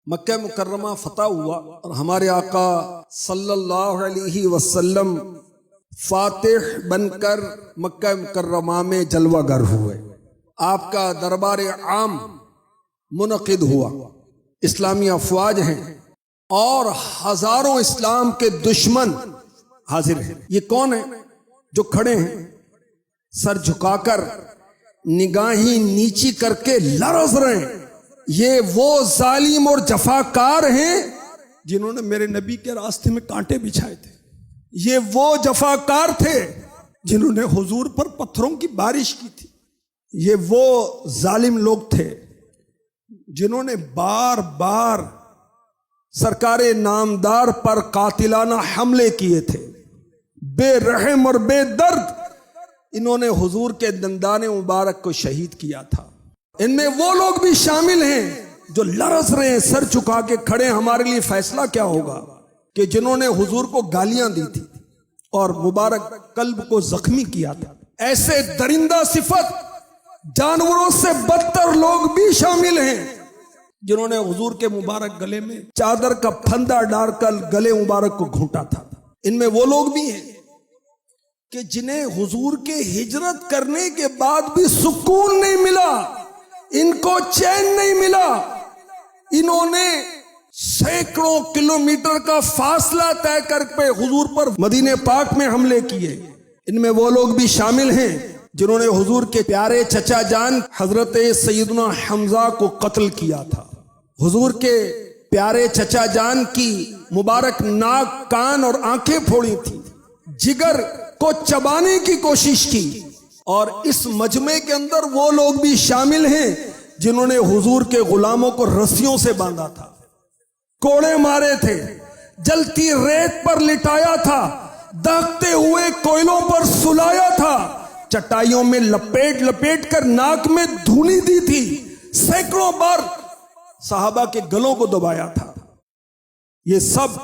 مکہ مکرمہ فتح ہوا اور ہمارے آقا صلی اللہ علیہ وسلم فاتح بن کر مکہ مکرمہ میں جلوہ گر ہوئے۔ آپ کا دربار عام منعقد ہوا، اسلامی افواج ہیں اور ہزاروں اسلام کے دشمن حاضر ہیں۔ یہ کون ہیں جو کھڑے ہیں سر جھکا کر، نگاہیں نیچی کر کے لرز رہے ہیں؟ یہ وہ ظالم اور جفاکار ہیں جنہوں نے میرے نبی کے راستے میں کانٹے بچھائے تھے۔ یہ وہ جفاکار تھے جنہوں نے حضور پر پتھروں کی بارش کی تھی۔ یہ وہ ظالم لوگ تھے جنہوں نے بار بار سرکار نامدار پر قاتلانہ حملے کیے تھے، بے رحم اور بے درد۔ انہوں نے حضور کے دندان مبارک کو شہید کیا تھا۔ ان میں وہ لوگ بھی شامل ہیں جو لرز رہے ہیں، سر چکا کے کھڑے، ہمارے لیے فیصلہ کیا ہوگا، کہ جنہوں نے حضور کو گالیاں دی تھی اور مبارک قلب کو زخمی کیا تھا۔ ایسے درندہ صفت جانوروں سے بدتر لوگ بھی شامل ہیں جنہوں نے حضور کے مبارک گلے میں چادر کا پھندا ڈال کر گلے مبارک کو گھونٹا تھا۔ ان میں وہ لوگ بھی ہیں کہ جنہیں حضور کے ہجرت کرنے کے بعد بھی سکون نہیں ملا، ان کو چین نہیں ملا۔ انہوں نے سینکڑوں کلومیٹر کا فاصلہ طے کر کے حضور پر مدینہ پاک میں حملے کیے۔ ان میں وہ لوگ بھی شامل ہیں جنہوں نے حضور کے پیارے چچا جان حضرت سیدنا حمزہ کو قتل کیا تھا۔ حضور کے پیارے چچا جان کی مبارک ناک، کان اور آنکھیں پھوڑی تھی، جگر کو چبانے کی کوشش کی۔ اور اس مجمع کے اندر وہ لوگ بھی شامل ہیں جنہوں نے حضور کے غلاموں کو رسیوں سے باندھا تھا، کوڑے مارے تھے، جلتی ریت پر لٹایا تھا، داغتے ہوئے کوئلوں پر سلایا تھا، چٹائیوں میں لپیٹ لپیٹ کر ناک میں دھولی دی تھی، سینکڑوں بار صحابہ کے گلوں کو دبایا تھا۔ یہ سب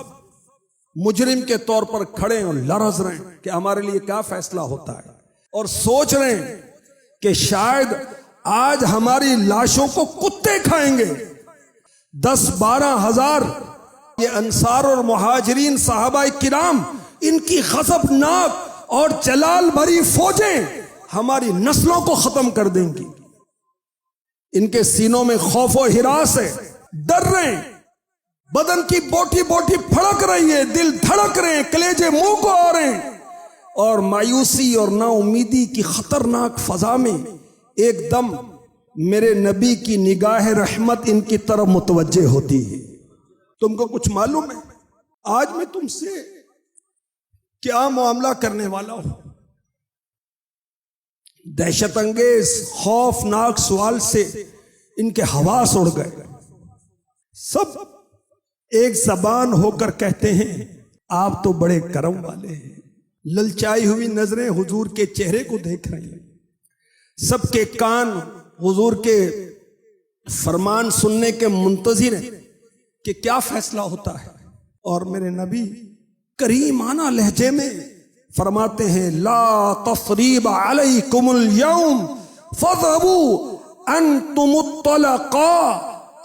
مجرم کے طور پر کھڑے اور لرز رہے ہیں کہ ہمارے لیے کیا فیصلہ ہوتا ہے، اور سوچ رہے ہیں کہ شاید آج ہماری لاشوں کو کتے کھائیں گے۔ 10-12 ہزار یہ انصار اور مہاجرین صحابہ کرام، ان کی غضبناک اور جلال بھری فوجیں ہماری نسلوں کو ختم کر دیں گی۔ ان کے سینوں میں خوف و ہراس ہے، ڈر رہے ہیں، بدن کی بوٹی بوٹی پھڑک رہی ہے، دل دھڑک رہے ہیں، کلیجے منہ کو آ رہے ہیں، اور مایوسی اور نا امیدی کی خطرناک فضا میں ایک دم میرے نبی کی نگاہ رحمت ان کی طرف متوجہ ہوتی ہے۔ تم کو کچھ معلوم ہے آج میں تم سے کیا معاملہ کرنے والا ہوں؟ دہشت انگیز خوفناک سوال سے ان کے حواس اڑ گئے۔ سب ایک زبان ہو کر کہتے ہیں آپ تو بڑے کرم والے ہیں۔ للچائی ہوئی نظریں حضور کے چہرے کو دیکھ رہی ہیں، سب کے کان حضور کے فرمان سننے کے منتظر ہیں کہ کیا فیصلہ ہوتا ہے۔ اور میرے نبی کریمانہ لہجے میں فرماتے ہیں لا تصریب علیکم اليوم فاذهبوا انتم الطلقاء،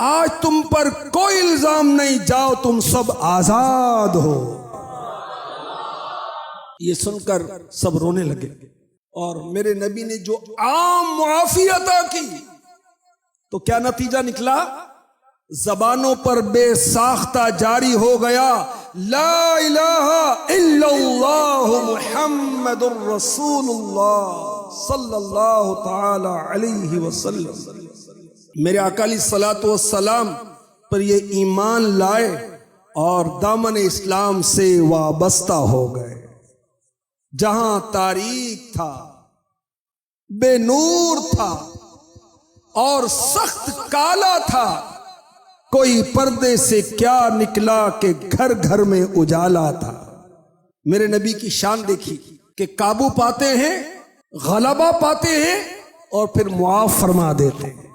آج تم پر کوئی الزام نہیں، جاؤ تم سب آزاد ہو۔ یہ سن کر سب رونے لگے، اور میرے نبی نے جو عام معافی عطا کی تو کیا نتیجہ نکلا؟ زبانوں پر بے ساختہ جاری ہو گیا لا الہ الا اللہ محمد الرسول اللہ صلی اللہ تعالی علیہ وسلم۔ میرے آقا علیہ الصلوۃ والسلام پر یہ ایمان لائے اور دامن اسلام سے وابستہ ہو گئے۔ جہاں تاریک تھا، بے نور تھا اور سخت کالا تھا، کوئی پردے سے کیا نکلا کہ گھر گھر میں اجالا تھا۔ میرے نبی کی شان دیکھی کہ قابو پاتے ہیں، غلبہ پاتے ہیں اور پھر معاف فرما دیتے ہیں۔